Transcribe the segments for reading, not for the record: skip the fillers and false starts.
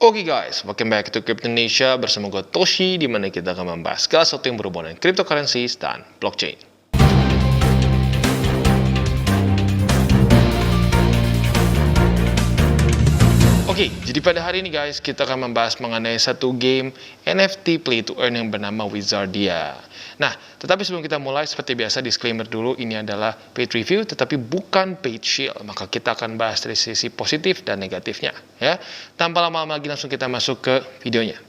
Oke guys, welcome back to Crypto Indonesia bersama gue Toshi, di mana kita akan membahas segala sesuatu yang berhubungan dengan cryptocurrencies dan blockchain. Oke, jadi pada hari ini guys, kita akan membahas mengenai satu game NFT Play to Earn yang bernama Wizardia. Nah, tetapi sebelum kita mulai, seperti biasa disclaimer dulu, ini adalah paid review tetapi bukan paid shield. Maka kita akan bahas dari sisi positif dan negatifnya, ya. Tanpa lama-lama lagi, langsung kita masuk ke videonya.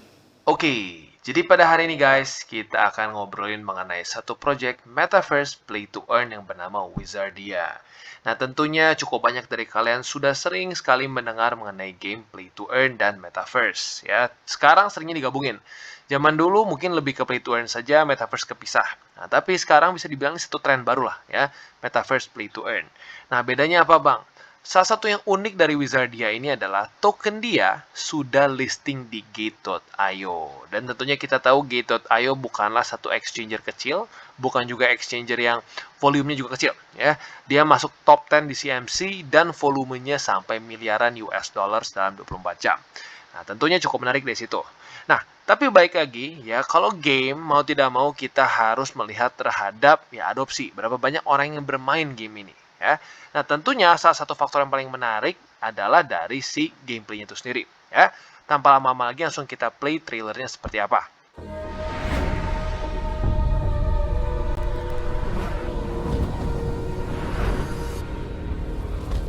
Oke, jadi pada hari ini guys, kita akan ngobrolin mengenai satu project Metaverse Play to Earn yang bernama Wizardia. Nah, tentunya cukup banyak dari kalian sudah sering sekali mendengar mengenai game Play to Earn dan Metaverse, ya. Sekarang seringnya digabungin. Zaman dulu mungkin lebih ke Play to Earn saja, Metaverse kepisah. Nah, tapi sekarang bisa dibilang satu tren baru lah, ya, Metaverse Play to Earn. Nah, bedanya apa, Bang? Salah satu yang unik dari Wizardia ini adalah token dia sudah listing di Gate.io. Dan tentunya kita tahu Gate.io bukanlah satu exchanger kecil, bukan juga exchanger yang volumenya juga kecil, ya. Dia masuk top 10 di CMC dan volumenya sampai miliaran US dollars dalam 24 jam. Nah, tentunya cukup menarik dari situ. Nah, tapi baik lagi, ya, kalau game mau tidak mau kita harus melihat terhadap ya adopsi. Berapa banyak orang yang bermain game ini, ya. Nah, tentunya salah satu faktor yang paling menarik adalah dari si gameplaynya itu sendiri, ya. Tanpa lama-lama lagi, langsung kita play trailernya seperti apa.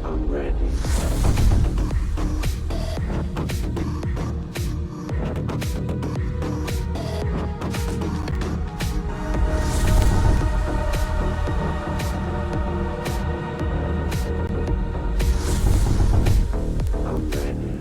I'm ready. I'm ready. I'm ready.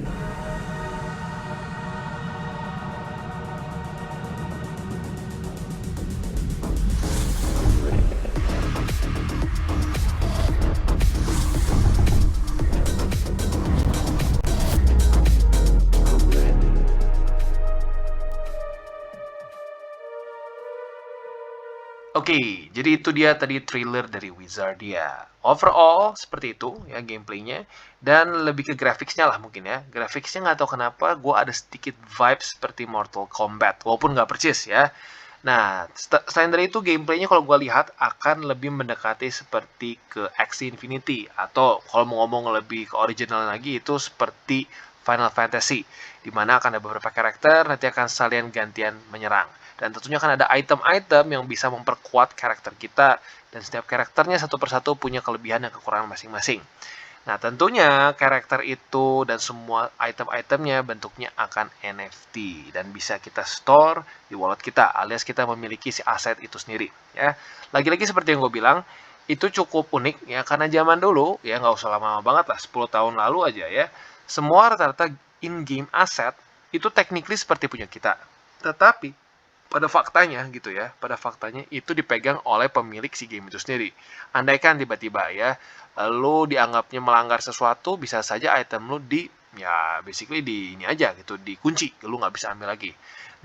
I'm ready. Oke, jadi itu dia tadi trailer dari Wizardia. Overall, seperti itu ya gameplaynya. Dan lebih ke grafiksnya lah mungkin ya. Grafiksnya nggak tahu kenapa, gue ada sedikit vibes seperti Mortal Kombat. Walaupun nggak persis ya. Nah, selain dari itu gameplaynya kalau gue lihat akan lebih mendekati seperti ke Axie Infinity. Atau kalau mau ngomong lebih ke original lagi itu seperti Final Fantasy. Dimana akan ada beberapa karakter, nanti akan salian gantian menyerang. Dan tentunya akan ada item-item yang bisa memperkuat karakter kita. Dan setiap karakternya satu persatu punya kelebihan dan kekurangan masing-masing. Nah, tentunya karakter itu dan semua item-itemnya bentuknya akan NFT dan bisa kita store di wallet kita alias kita memiliki si aset itu sendiri, ya. Lagi-lagi seperti yang gue bilang, itu cukup unik ya karena zaman dulu ya nggak usah lama-lama banget lah 10 tahun lalu aja ya. Semua rata-rata in-game aset itu technically seperti punya kita. Tetapi pada faktanya gitu ya, pada faktanya itu dipegang oleh pemilik si game itu sendiri. Andaikan tiba-tiba ya, lu dianggapnya melanggar sesuatu, bisa saja item lu ya basically di ini aja gitu, dikunci, lu nggak bisa ambil lagi.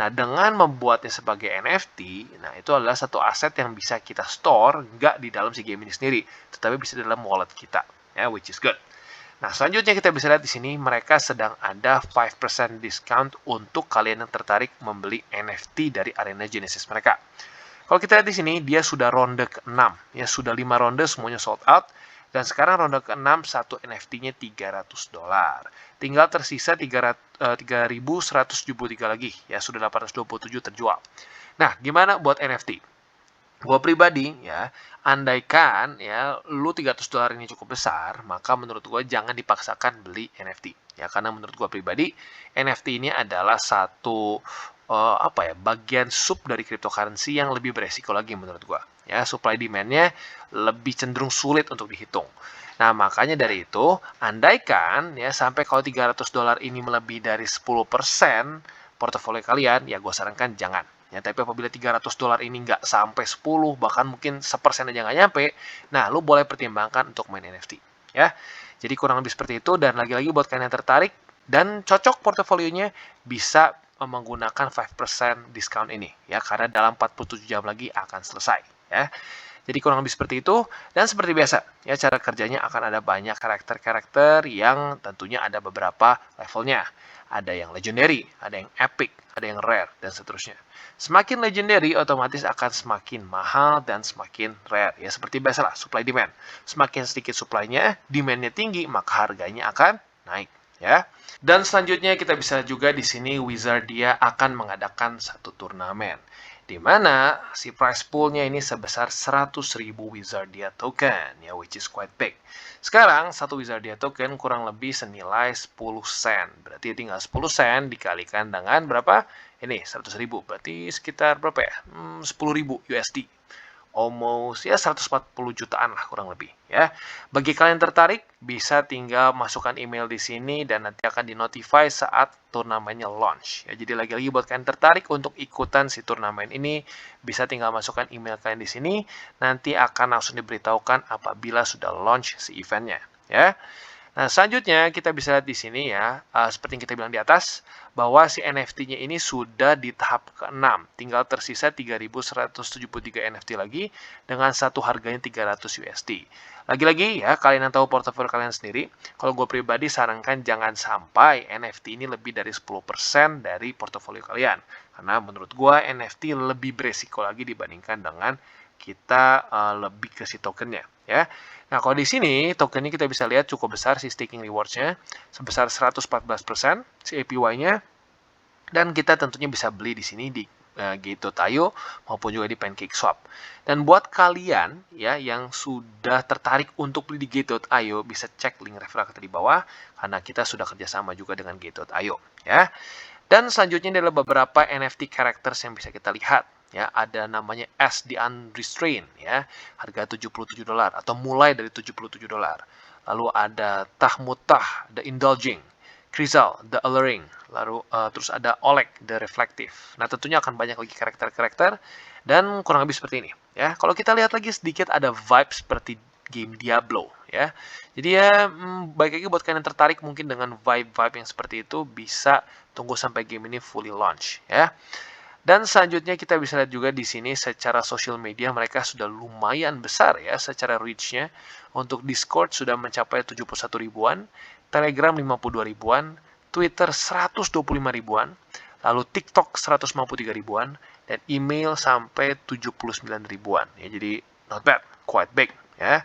Nah, dengan membuatnya sebagai NFT, nah itu adalah satu aset yang bisa kita store, nggak di dalam si game ini sendiri, tetapi bisa di dalam wallet kita, ya, which is good. Nah, selanjutnya kita bisa lihat di sini mereka sedang ada 5% discount untuk kalian yang tertarik membeli NFT dari Arena Genesis mereka. Kalau kita lihat di sini, dia sudah ronde ke-6. Ya, sudah 5 ronde semuanya sold out. Dan sekarang ronde ke-6 satu NFT-nya $300. Tinggal tersisa 3.173 lagi. Ya, sudah 827 terjual. Nah, gimana buat NFT? Gue pribadi ya, andaikan ya lu $300 ini cukup besar, maka menurut gue jangan dipaksakan beli NFT. Ya, karena menurut gue pribadi NFT ini adalah satu bagian sub dari cryptocurrency yang lebih beresiko lagi menurut gue. Ya, supply demand-nya lebih cenderung sulit untuk dihitung. Nah, makanya dari itu, andaikan ya sampai kalau $300 ini melebihi dari 10% portofolio kalian, ya gue sarankan jangan. Ya, tapi apabila $300 ini nggak sampai 10, bahkan mungkin 1% aja nggak nyampe, nah, lu boleh pertimbangkan untuk main NFT. Ya, jadi kurang lebih seperti itu, dan lagi-lagi buat kalian yang tertarik dan cocok portofolionya, bisa menggunakan 5% discount ini. Ya, karena dalam 47 jam lagi akan selesai. Ya, Jadi kurang lebih seperti itu, dan seperti biasa, ya cara kerjanya akan ada banyak karakter-karakter yang tentunya ada beberapa levelnya. Ada yang legendary, ada yang epic, ada yang rare, dan seterusnya. Semakin legendary, otomatis akan semakin mahal dan semakin rare. Ya seperti biasalah, supply demand. Semakin sedikit supply-nya, demand-nya tinggi, maka harganya akan naik. Ya. Dan selanjutnya kita bisa juga di sini Wizardia akan mengadakan satu turnamen, di mana si prize pool-nya ini sebesar 100.000 Wizardia token, ya, which is quite big. Sekarang, satu Wizardia token kurang lebih senilai 10 sen. Berarti tinggal 10 sen dikalikan dengan berapa? Ini, 100.000. Berarti sekitar berapa ya? 10.000 USD. Almost ya 140 jutaan lah kurang lebih ya. Bagi kalian tertarik bisa tinggal masukkan email di sini dan nanti akan dinotify saat turnamennya launch. Ya, jadi lagi-lagi buat kalian tertarik untuk ikutan si turnamen ini bisa tinggal masukkan email kalian di sini, nanti akan langsung diberitahukan apabila sudah launch si eventnya ya. Nah, selanjutnya kita bisa lihat di sini ya, seperti yang kita bilang di atas, bahwa si NFT-nya ini sudah di tahap ke-6. Tinggal tersisa 3.173 NFT lagi dengan satu harganya 300 USD. Lagi-lagi ya, kalian yang tahu portofolio kalian sendiri, kalau gue pribadi sarankan jangan sampai NFT ini lebih dari 10% dari portofolio kalian. Karena menurut gue NFT lebih beresiko lagi dibandingkan dengan kita lebih ke si tokennya ya. Nah, kalau di sini tokennya kita bisa lihat cukup besar si staking rewards-nya sebesar 114% si APY-nya, dan kita tentunya bisa beli di sini di Gate.io maupun juga di PancakeSwap. Dan buat kalian ya yang sudah tertarik untuk beli di Gate.io bisa cek link referral kita di bawah karena kita sudah kerjasama juga dengan Gate.io ya. Dan selanjutnya adalah beberapa NFT characters yang bisa kita lihat. Ya, ada namanya S the Unrestrained ya, harga $77 atau mulai dari $77. Lalu ada Tahmutah the Indulging, Krizal the Alluring, lalu terus ada Oleg the Reflective. Nah, tentunya akan banyak lagi karakter-karakter dan kurang lebih seperti ini ya. Kalau kita lihat lagi sedikit ada vibe seperti game Diablo ya. Jadi ya baik lagi buat kalian yang tertarik mungkin dengan vibe-vibe yang seperti itu bisa tunggu sampai game ini fully launch ya. Dan selanjutnya kita bisa lihat juga di sini secara social media mereka sudah lumayan besar ya secara reach-nya. Untuk Discord sudah mencapai 71 ribuan, Telegram 52 ribuan, Twitter 125 ribuan, lalu TikTok 153 ribuan, dan email sampai 79 ribuan. Ya, jadi not bad, quite big ya.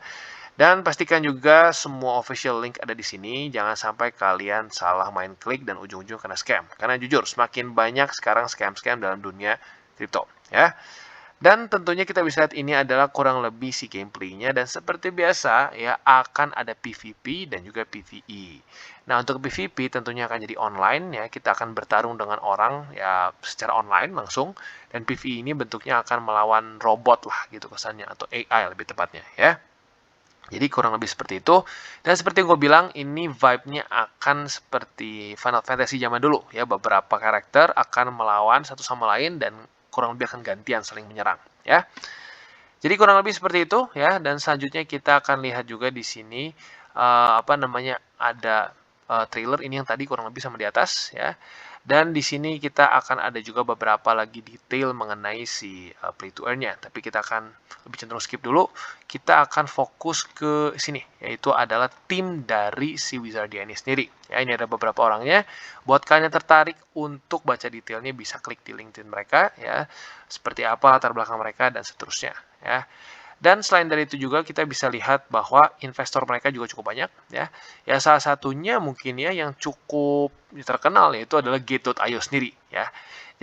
Dan pastikan juga semua official link ada di sini. Jangan sampai kalian salah main klik dan ujung-ujung kena scam. Karena jujur, semakin banyak sekarang scam-scam dalam dunia kripto. Ya. Dan tentunya kita bisa lihat ini adalah kurang lebih si gameplaynya. Dan seperti biasa, ya akan ada PvP dan juga PvE. Nah, untuk PvP tentunya akan jadi online. Ya, kita akan bertarung dengan orang ya secara online langsung. Dan PvE ini bentuknya akan melawan robot lah gitu kesannya. Atau AI lebih tepatnya ya. Jadi kurang lebih seperti itu. Dan seperti yang gue bilang, ini vibe-nya akan seperti Final Fantasy zaman dulu. Ya, beberapa karakter akan melawan satu sama lain dan kurang lebih akan gantian saling menyerang. Ya, jadi kurang lebih seperti itu ya. Dan selanjutnya kita akan lihat juga di sini ada trailer ini yang tadi kurang lebih sama di atas ya. Dan di sini kita akan ada juga beberapa lagi detail mengenai si play to earn-nya. Tapi kita akan lebih cenderung skip dulu. Kita akan fokus ke sini, yaitu adalah tim dari si Wizardia ini sendiri. Ya, ini ada beberapa orangnya. Buat kalian yang tertarik untuk baca detailnya bisa klik di LinkedIn mereka ya. Seperti apa latar belakang mereka dan seterusnya ya. Dan selain dari itu juga kita bisa lihat bahwa investor mereka juga cukup banyak ya. Ya salah satunya mungkin ya yang cukup terkenal yaitu adalah Gate.io sendiri ya.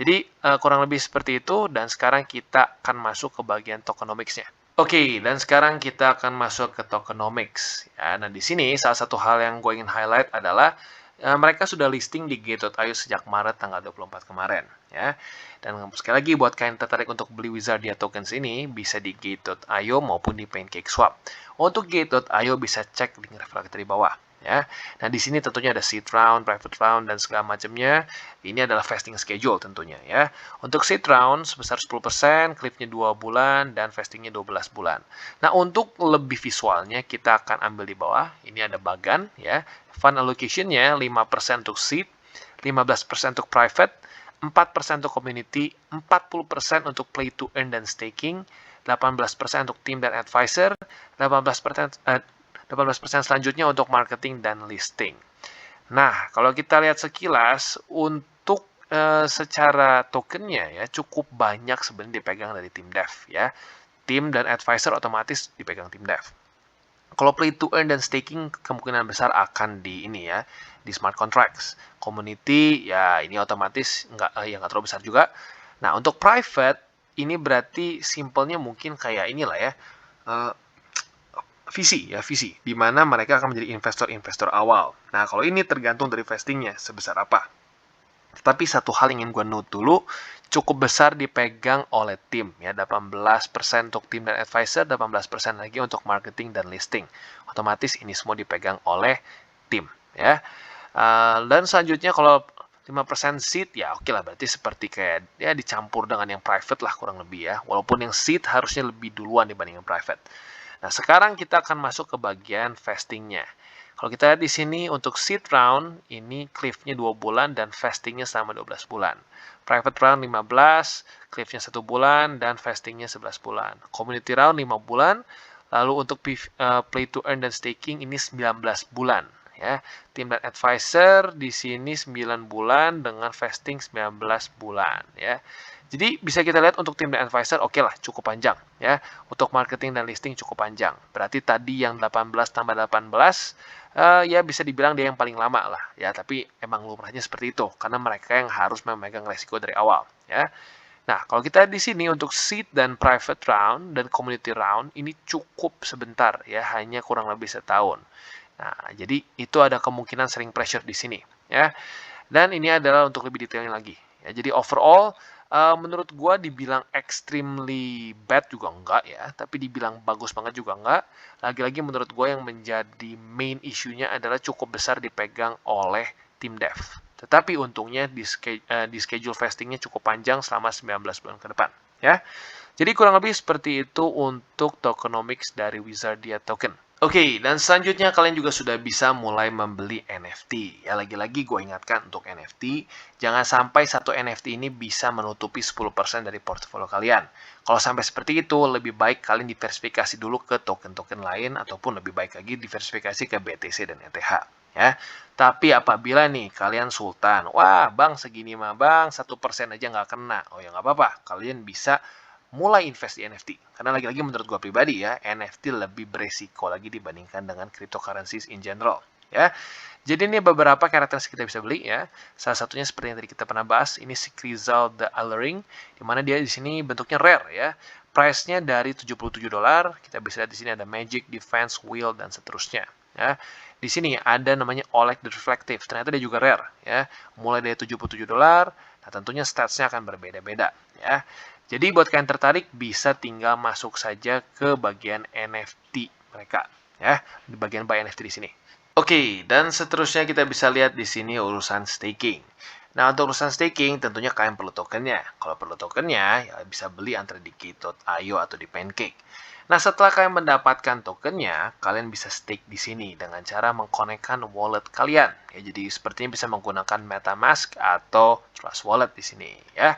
Jadi kurang lebih seperti itu dan sekarang kita akan masuk ke bagian tokenomics-nya. Oke, dan sekarang kita akan masuk ke tokenomics ya. Nah, di sini salah satu hal yang gue ingin highlight adalah mereka sudah listing di Gate.io sejak Maret tanggal 24 kemarin ya. Dan sekali lagi buat kalian tertarik untuk beli Wizardia tokens ini bisa di Gate.io maupun di PancakeSwap. Untuk Gate.io bisa cek link referral kita di bawah ya. Nah, di sini tentunya ada seed round, private round dan segala macamnya. Ini adalah vesting schedule tentunya ya. Untuk seed round sebesar 10%, clipnya 2 bulan dan vestingnya 12 bulan. Nah, untuk lebih visualnya kita akan ambil di bawah. Ini ada bagan ya. Fund allocation-nya 5% untuk seed, 15% untuk private, 4% untuk community, 40% untuk play to earn dan staking, 18% untuk tim dan advisor, 18% selanjutnya untuk marketing dan listing. Nah, kalau kita lihat sekilas, untuk secara tokennya ya cukup banyak sebenarnya dipegang dari tim dev ya. Tim dan advisor otomatis dipegang tim dev. Kalau play to earn dan staking kemungkinan besar akan di ini ya, di smart contracts. Community ya ini otomatis nggak terlalu besar juga. Nah, untuk private ini berarti simpelnya mungkin kayak inilah ya. VC di mana mereka akan menjadi investor-investor awal. Nah, kalau ini tergantung dari vestingnya sebesar apa. Tetapi satu hal yang ingin gue note dulu, cukup besar dipegang oleh tim ya, 18% untuk tim dan advisor, 18% lagi untuk marketing dan listing. Otomatis ini semua dipegang oleh tim ya. Dan selanjutnya kalau 5% seed ya oke lah, berarti seperti kayak ya dicampur dengan yang private lah kurang lebih ya. Walaupun yang seed harusnya lebih duluan dibanding yang private. Nah, sekarang kita akan masuk ke bagian vestingnya. Kalau kita lihat di sini untuk seed round, ini cliff-nya 2 bulan dan vestingnya selama 12 bulan. Private round 15, cliff-nya 1 bulan dan vestingnya 11 bulan. Community round 5 bulan, lalu untuk play to earn dan staking ini 19 bulan. Ya, tim dan advisor di sini 9 bulan dengan vesting 19 bulan ya. Jadi bisa kita lihat untuk tim dan advisor oke lah cukup panjang ya. Untuk marketing dan listing cukup panjang. Berarti tadi yang 18 tambah 18 ya bisa dibilang dia yang paling lama lah ya, tapi emang lumrahnya seperti itu karena mereka yang harus memegang resiko dari awal ya. Nah, kalau kita di sini untuk seed dan private round dan community round ini cukup sebentar ya, hanya kurang lebih setahun. Nah, jadi itu ada kemungkinan sering pressure di sini ya. Dan ini adalah untuk lebih detailnya lagi ya. Jadi overall menurut gua dibilang extremely bad juga enggak ya, tapi dibilang bagus banget juga enggak. Lagi-lagi menurut gua yang menjadi main isunya adalah cukup besar dipegang oleh tim dev. Tetapi untungnya di schedule vestingnya cukup panjang selama 19 bulan ke depan ya. Jadi kurang lebih seperti itu untuk tokenomics dari Wizardia Token. Oke, dan selanjutnya kalian juga sudah bisa mulai membeli NFT. Ya, lagi-lagi gue ingatkan untuk NFT, jangan sampai satu NFT ini bisa menutupi 10% dari portofolio kalian. Kalau sampai seperti itu, lebih baik kalian diversifikasi dulu ke token-token lain, ataupun lebih baik lagi diversifikasi ke BTC dan ETH. Ya, tapi apabila nih kalian sultan, wah bang segini mah bang, 1% aja nggak kena. Oh ya nggak apa-apa, kalian bisa mulai invest di NFT. Karena lagi-lagi menurut gue pribadi ya, NFT lebih beresiko lagi dibandingkan dengan cryptocurrencies in general. Ya, jadi ini beberapa karakteristik kita bisa beli ya. Salah satunya seperti yang tadi kita pernah bahas, ini si Crystal the Alluring, dimana dia di sini bentuknya rare ya. Price-nya dari $77. Kita bisa lihat di sini ada Magic, Defense, Wheel dan seterusnya. Ya, di sini ada namanya Oleg the Reflective. Ternyata dia juga rare ya. Mulai dari $77. Nah, tentunya stats-nya akan berbeda-beda ya. Jadi buat kalian tertarik bisa tinggal masuk saja ke bagian NFT mereka ya, di bagian buy NFT di sini. Oke, dan seterusnya kita bisa lihat di sini urusan staking. Nah, untuk urusan staking tentunya kalian perlu tokennya. Kalau perlu tokennya ya bisa beli antara di Gate.io atau di Pancake. Nah, setelah kalian mendapatkan tokennya, kalian bisa stake di sini dengan cara mengkonekkan wallet kalian. Ya, jadi sepertinya bisa menggunakan MetaMask atau Trust Wallet di sini ya.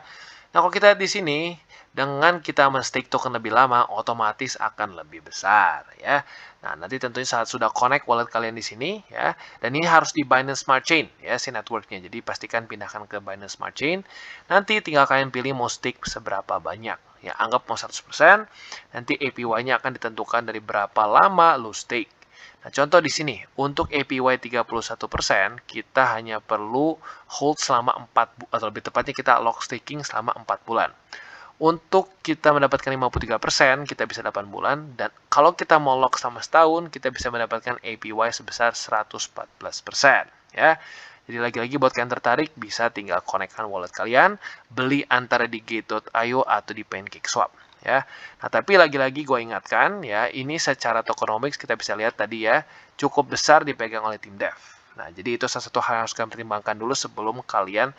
Nah, kalau kita lihat di sini, dengan kita men-stake token lebih lama, otomatis akan lebih besar ya. Nah, nanti tentunya saat sudah connect wallet kalian di sini ya, dan ini harus di Binance Smart Chain ya si networknya. Jadi pastikan pindahkan ke Binance Smart Chain. Nanti tinggal kalian pilih mau stake seberapa banyak. Ya, anggap mau 100%, nanti APY-nya akan ditentukan dari berapa lama lu stake. Nah, contoh di sini, untuk APY 31%, kita hanya perlu hold selama 4 atau lebih tepatnya kita lock staking selama 4 bulan. Untuk kita mendapatkan 53%, kita bisa 8 bulan. Dan kalau kita mau lock selama setahun, kita bisa mendapatkan APY sebesar 114%. Ya. Jadi lagi-lagi buat kalian tertarik, bisa tinggal konekkan wallet kalian, beli antara di Gate.io atau di PancakeSwap. Ya. Nah, tapi lagi-lagi gue ingatkan ya, ini secara tokenomics kita bisa lihat tadi ya, cukup besar dipegang oleh tim dev. Nah, jadi itu salah satu hal yang harus kalian pertimbangkan dulu sebelum kalian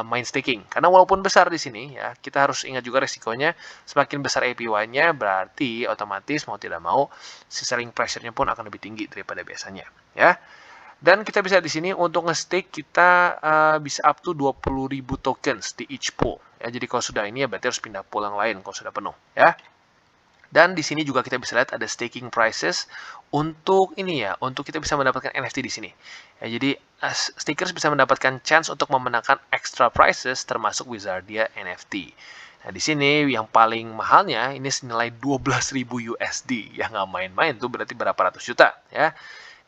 main staking. Karena walaupun besar di sini ya, kita harus ingat juga resikonya, semakin besar APY-nya berarti otomatis mau tidak mau si selling pressure-nya pun akan lebih tinggi daripada biasanya, ya. Dan kita bisa di sini untuk nge-stake kita bisa up to 20.000 tokens di each pool. Ya, jadi kalau sudah ini ya berarti harus pindah pool yang lain kalau sudah penuh. Ya. Dan di sini juga kita bisa lihat ada staking prices untuk ini ya, untuk kita bisa mendapatkan NFT di sini. Ya, jadi stakers bisa mendapatkan chance untuk memenangkan extra prizes termasuk Wizardia NFT. Nah, di sini yang paling mahalnya ini senilai 12.000 USD. Ya nggak main-main tuh, berarti berapa ratus juta ya.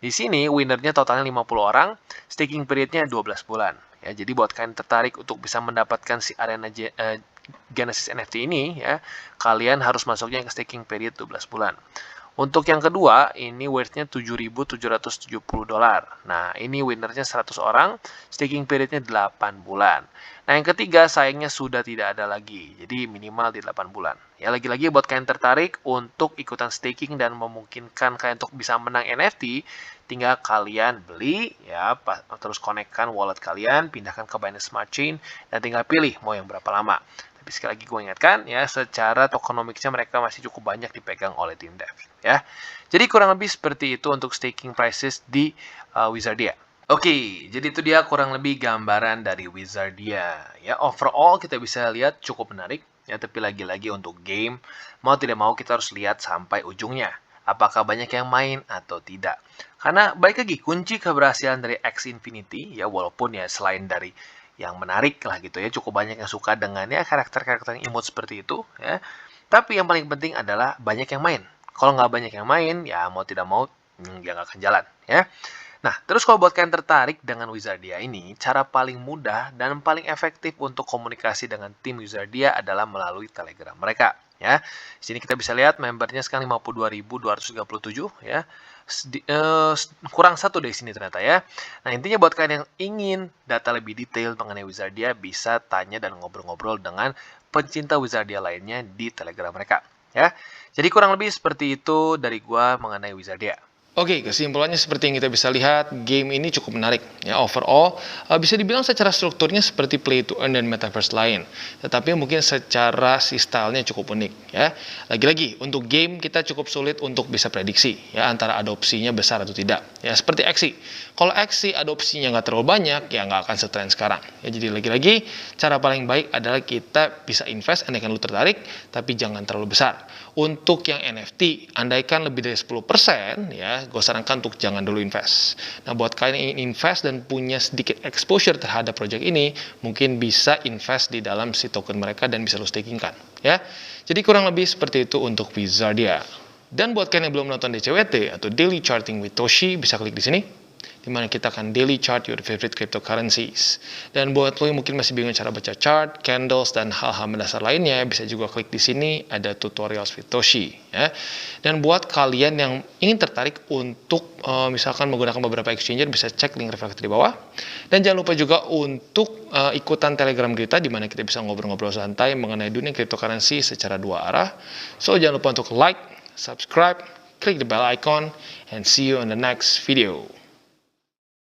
Di sini winnernya totalnya 50 orang, staking periodnya 12 bulan. Ya, jadi buat kalian tertarik untuk bisa mendapatkan si arena Genesis NFT ini ya, kalian harus masuknya ke staking period 12 bulan. Untuk yang kedua, ini worth-nya $7.770. Nah, ini winnernya 100 orang, staking periodnya 8 bulan. Nah, yang ketiga sayangnya sudah tidak ada lagi, jadi minimal di 8 bulan. Ya, lagi-lagi buat kalian tertarik untuk ikutan staking dan memungkinkan kalian untuk bisa menang NFT, tinggal kalian beli, ya, terus konekkan wallet kalian, pindahkan ke Binance Smart Chain, dan tinggal pilih mau yang berapa lama. Tapi sekali lagi gue ingatkan ya, secara tokenomicsnya mereka masih cukup banyak dipegang oleh tim dev ya. Jadi kurang lebih seperti itu untuk staking prices di Wizardia. Oke, jadi itu dia kurang lebih gambaran dari Wizardia. Ya, overall kita bisa lihat cukup menarik ya, tapi lagi-lagi untuk game mau tidak mau kita harus lihat sampai ujungnya. Apakah banyak yang main atau tidak. Karena balik lagi kunci keberhasilan dari X Infinity ya, walaupun ya selain dari yang menarik lah gitu ya, cukup banyak yang suka dengan ya karakter-karakter yang imut seperti itu ya. Tapi yang paling penting adalah banyak yang main. Kalau nggak banyak yang main, ya mau tidak mau ya nggak akan jalan ya. Nah, terus kalau buat kalian tertarik dengan Wizardia ini, cara paling mudah dan paling efektif untuk komunikasi dengan tim Wizardia adalah melalui Telegram mereka ya. Di sini kita bisa lihat membernya sekarang 52.237 ya. Kurang satu dari sini ternyata ya. Nah, intinya buat kalian yang ingin data lebih detail mengenai Wizardia, bisa tanya dan ngobrol-ngobrol dengan pencinta Wizardia lainnya di Telegram mereka ya. Jadi kurang lebih seperti itu dari gua mengenai Wizardia. Oke, kesimpulannya seperti yang kita bisa lihat, game ini cukup menarik. Ya, overall, bisa dibilang secara strukturnya seperti play to earn dan metaverse lain. Tetapi mungkin secara si stylenya cukup unik. Ya, lagi-lagi untuk game kita cukup sulit untuk bisa prediksi ya antara adopsinya besar atau tidak. Ya, seperti Axie. Kalau Axie adopsinya nggak terlalu banyak, ya nggak akan setren sekarang. Ya, jadi lagi-lagi cara paling baik adalah kita bisa invest, andaikan lu tertarik, tapi jangan terlalu besar. Untuk yang NFT, andaikan lebih dari 10%, ya gue sarankan untuk jangan dulu invest. Nah, buat kalian yang ingin invest dan punya sedikit exposure terhadap project ini, mungkin bisa invest di dalam si token mereka dan bisa lo stakingkan ya. Jadi kurang lebih seperti itu untuk Wizardia. Dan buat kalian yang belum nonton DCWT atau Daily Charting with Toshi, bisa klik di sini, dimana kita akan daily chart your favorite cryptocurrencies. Dan buat lo yang mungkin masih bingung cara baca chart, candles, dan hal-hal mendasar lainnya, bisa juga klik di sini, ada tutorials with Toshi. Ya. Dan buat kalian yang ingin tertarik untuk misalkan menggunakan beberapa exchanger, bisa cek link reflektor di bawah. Dan jangan lupa juga untuk ikutan Telegram kita, dimana kita bisa ngobrol-ngobrol santai mengenai dunia cryptocurrency secara dua arah. So jangan lupa untuk like, subscribe, click the bell icon, and see you in the next video.